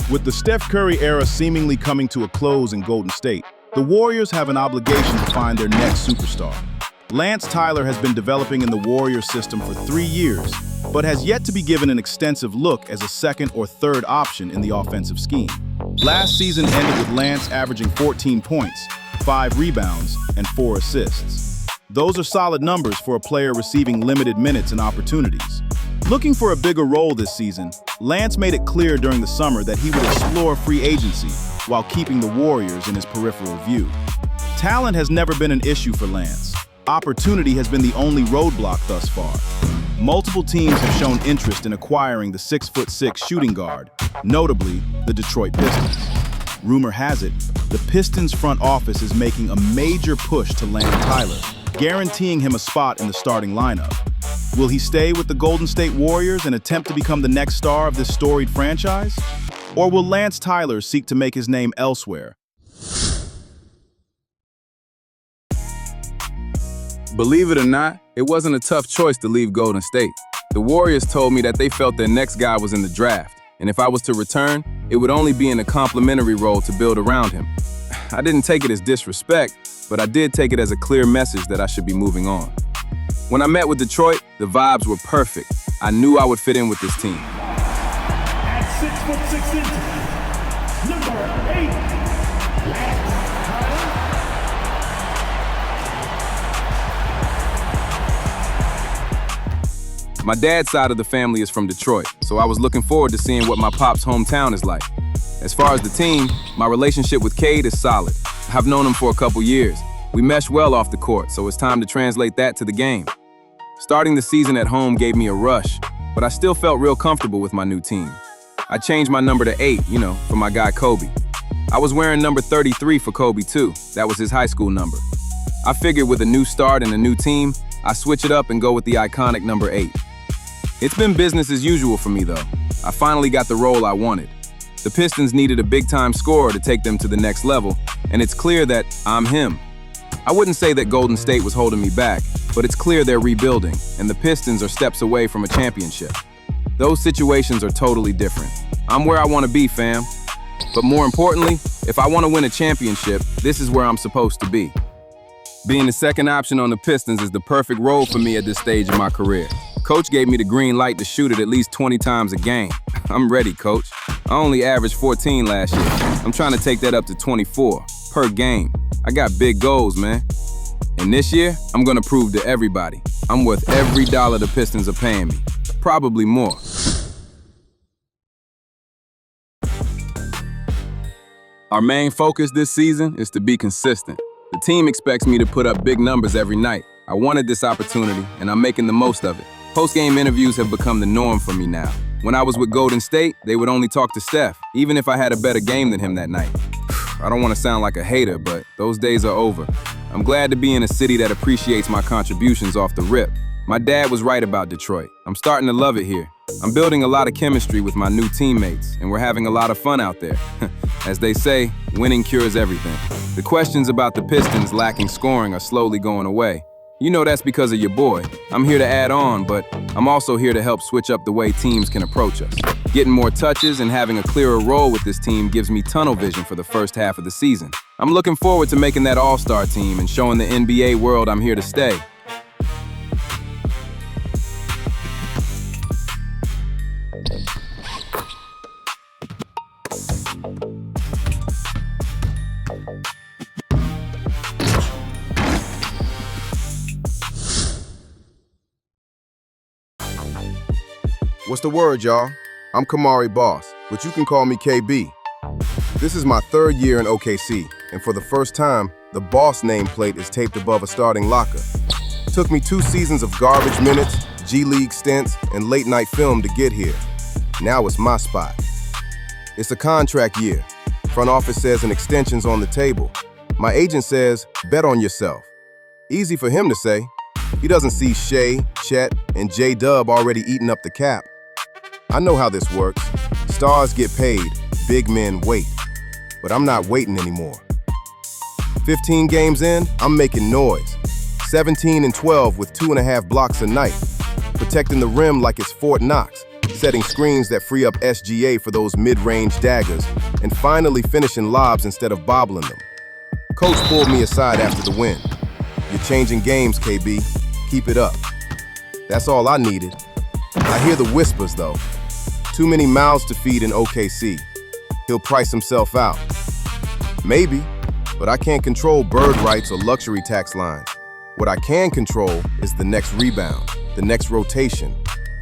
With the Steph Curry era seemingly coming to a close in Golden State, the Warriors have an obligation to find their next superstar. Lance Tyler has been developing in the Warriors system for 3 years, but has yet to be given an extensive look as a second or third option in the offensive scheme. Last season ended with Lance averaging 14 points, 5 rebounds, and 4 assists. Those are solid numbers for a player receiving limited minutes and opportunities. Looking for a bigger role this season, Lance made it clear during the summer that he would explore free agency while keeping the Warriors in his peripheral view. Talent has never been an issue for Lance. Opportunity has been the only roadblock thus far. Multiple teams have shown interest in acquiring the 6'6" shooting guard, notably the Detroit Pistons. Rumor has it, the Pistons front office is making a major push to land Tyler, guaranteeing him a spot in the starting lineup. Will he stay with the Golden State Warriors and attempt to become the next star of this storied franchise? Or will Lance Tyler seek to make his name elsewhere? Believe it or not, it wasn't a tough choice to leave Golden State. The Warriors told me that they felt their next guy was in the draft, and if I was to return, it would only be in a complimentary role to build around him. I didn't take it as disrespect, but I did take it as a clear message that I should be moving on. When I met with Detroit, the vibes were perfect. I knew I would fit in with this team. At 6'6" number 8, Lance Tyler. My dad's side of the family is from Detroit, so I was looking forward to seeing what my pop's hometown is like. As far as the team, my relationship with Cade is solid. I've known him for a couple years. We mesh well off the court, so it's time to translate that to the game. Starting the season at home gave me a rush, but I still felt real comfortable with my new team. I changed my number to 8, for my guy Kobe. I was wearing number 33 for Kobe too. That was his high school number. I figured with a new start and a new team, I switch it up and go with the iconic number 8. It's been business as usual for me though. I finally got the role I wanted. The Pistons needed a big-time scorer to take them to the next level, and it's clear that I'm him. I wouldn't say that Golden State was holding me back, but it's clear they're rebuilding, and the Pistons are steps away from a championship. Those situations are totally different. I'm where I want to be, fam. But more importantly, if I want to win a championship, this is where I'm supposed to be. Being the second option on the Pistons is the perfect role for me at this stage of my career. Coach gave me the green light to shoot it at least 20 times a game. I'm ready, Coach. I only averaged 14 last year. I'm trying to take that up to 24 per game. I got big goals, man. And this year, I'm gonna prove to everybody, I'm worth every dollar the Pistons are paying me. Probably more. Our main focus this season is to be consistent. The team expects me to put up big numbers every night. I wanted this opportunity, and I'm making the most of it. Post-game interviews have become the norm for me now. When I was with Golden State, they would only talk to Steph, even if I had a better game than him that night. I don't want to sound like a hater, but those days are over. I'm glad to be in a city that appreciates my contributions off the rip. My dad was right about Detroit. I'm starting to love it here. I'm building a lot of chemistry with my new teammates, and we're having a lot of fun out there. As they say, winning cures everything. The questions about the Pistons lacking scoring are slowly going away. You know that's because of your boy. I'm here to add on, but I'm also here to help switch up the way teams can approach us. Getting more touches and having a clearer role with this team gives me tunnel vision for the first half of the season. I'm looking forward to making that all-star team and showing the NBA world I'm here to stay. What's the word, y'all? I'm Kamari Boss, but you can call me KB. This is my 3rd year in OKC, and for the first time, the Boss nameplate is taped above a starting locker. Took me 2 seasons of garbage minutes, G League stints, and late-night film to get here. Now it's my spot. It's a contract year. Front office says an extension's on the table. My agent says, bet on yourself. Easy for him to say. He doesn't see Shea, Chet, and J-Dub already eating up the cap. I know how this works. Stars get paid, big men wait. But I'm not waiting anymore. 15 games in, I'm making noise. 17 and 12 with 2.5 blocks a night. Protecting the rim like it's Fort Knox. setting screens that free up SGA for those mid-range daggers, and finally finishing lobs instead of bobbling them. Coach pulled me aside after the win. "You're changing games, KB. Keep it up." That's all I needed. I hear the whispers, though. Too many mouths to feed in OKC. He'll price himself out. Maybe, but I can't control bird rights or luxury tax lines. What I can control is the next rebound, the next rotation,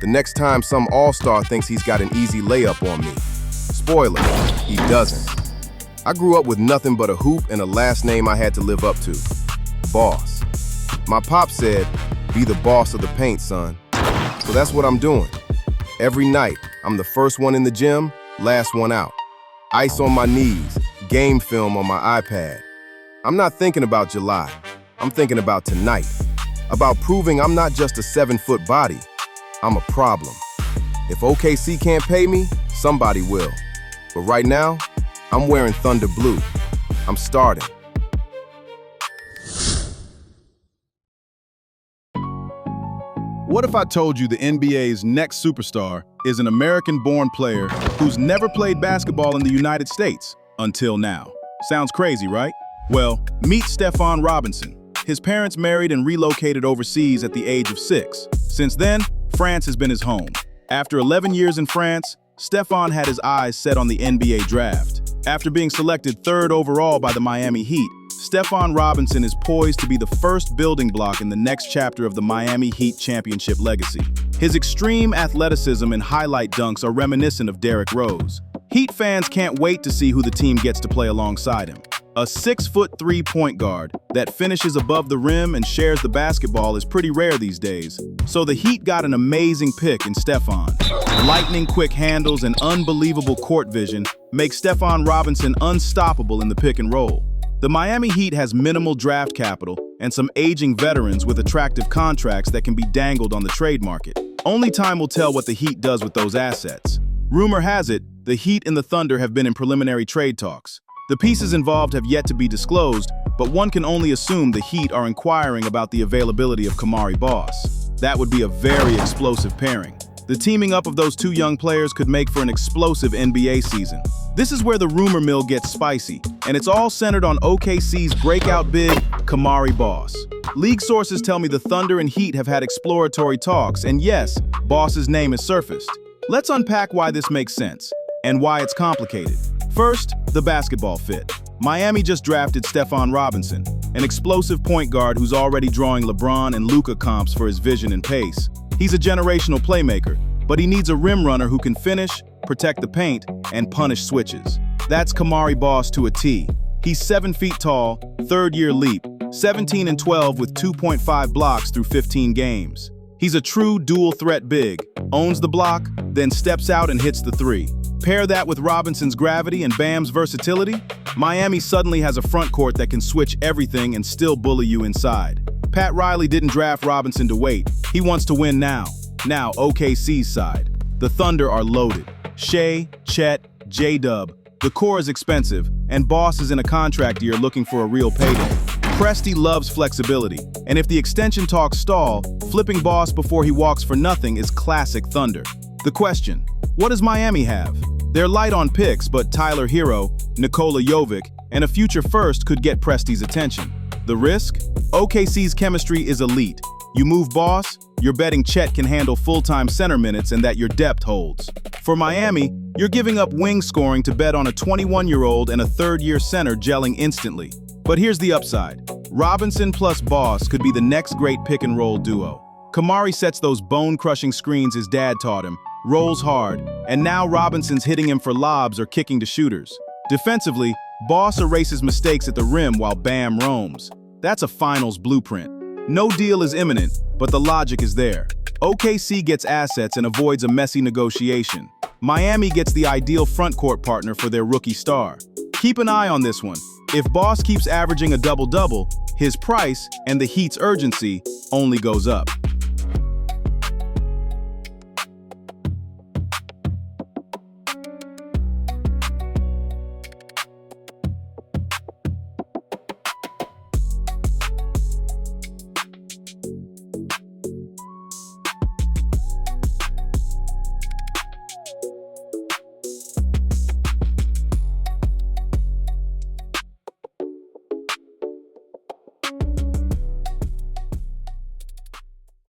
the next time some all-star thinks he's got an easy layup on me. Spoiler, he doesn't. I grew up with nothing but a hoop and a last name I had to live up to. Boss. My pop said, "Be the boss of the paint, son." So that's what I'm doing. Every night, I'm the first one in the gym, last one out. Ice on my knees, game film on my iPad. I'm not thinking about July. I'm thinking about tonight. About proving I'm not just a 7-foot body. I'm a problem. If OKC can't pay me, somebody will. But right now, I'm wearing Thunder Blue. I'm starting. What if I told you the NBA's next superstar is an American-born player who's never played basketball in the United States until now? Sounds crazy, right? Well, meet Stephon Robinson. His parents married and relocated overseas at the age of 6. Since then, France has been his home. After 11 years in France, Stephon had his eyes set on the NBA draft. After being selected 3rd overall by the Miami Heat, Stephon Robinson is poised to be the first building block in the next chapter of the Miami Heat championship legacy. His extreme athleticism and highlight dunks are reminiscent of Derrick Rose. Heat fans can't wait to see who the team gets to play alongside him. A 6'3" point guard that finishes above the rim and shares the basketball is pretty rare these days, so the Heat got an amazing pick in Stephon. Lightning-quick handles and unbelievable court vision make Stephon Robinson unstoppable in the pick and roll. The Miami Heat has minimal draft capital and some aging veterans with attractive contracts that can be dangled on the trade market. Only time will tell what the Heat does with those assets. Rumor has it, the Heat and the Thunder have been in preliminary trade talks. The pieces involved have yet to be disclosed, but one can only assume the Heat are inquiring about the availability of Kamari Boss. That would be a very explosive pairing. The teaming up of those two young players could make for an explosive NBA season. This is where the rumor mill gets spicy, and it's all centered on OKC's breakout big, Kamari Boss. League sources tell me the Thunder and Heat have had exploratory talks, and yes, Boss's name has surfaced. Let's unpack why this makes sense, and why it's complicated. First, the basketball fit. Miami just drafted Stephon Robinson, an explosive point guard who's already drawing LeBron and Luka comps for his vision and pace. He's a generational playmaker, but he needs a rim runner who can finish, protect the paint, and punish switches. That's Kamari Boss to a T. He's 7 feet tall, 3rd-year leap, 17 and 12 with 2.5 blocks through 15 games. He's a true dual-threat big, owns the block, then steps out and hits the 3. Pair that with Robinson's gravity and Bam's versatility, Miami suddenly has a front court that can switch everything and still bully you inside. Pat Riley didn't draft Robinson to wait. He wants to win now. Now OKC's side. The Thunder are loaded. Shea, Chet, J-Dub. The core is expensive, and Boss is in a contract year looking for a real payday. Presti loves flexibility, and if the extension talks stall, flipping Boss before he walks for nothing is classic Thunder. The question, what does Miami have? They're light on picks, but Tyler Hero, Nikola Jovic, and a future first could get Presti's attention. The risk? OKC's chemistry is elite. You move Boss, you're betting Chet can handle full-time center minutes and that your depth holds. For Miami, you're giving up wing scoring to bet on a 21-year-old and a 3rd-year center gelling instantly. But here's the upside. Robinson plus Boss could be the next great pick-and-roll duo. Kamari sets those bone-crushing screens his dad taught him, rolls hard, and now Robinson's hitting him for lobs or kicking to shooters. Defensively, Boss erases mistakes at the rim while Bam roams. That's a finals blueprint. No deal is imminent, but the logic is there. OKC gets assets and avoids a messy negotiation. Miami gets the ideal frontcourt partner for their rookie star. Keep an eye on this one. If Boss keeps averaging a double-double, his price and the Heat's urgency only goes up.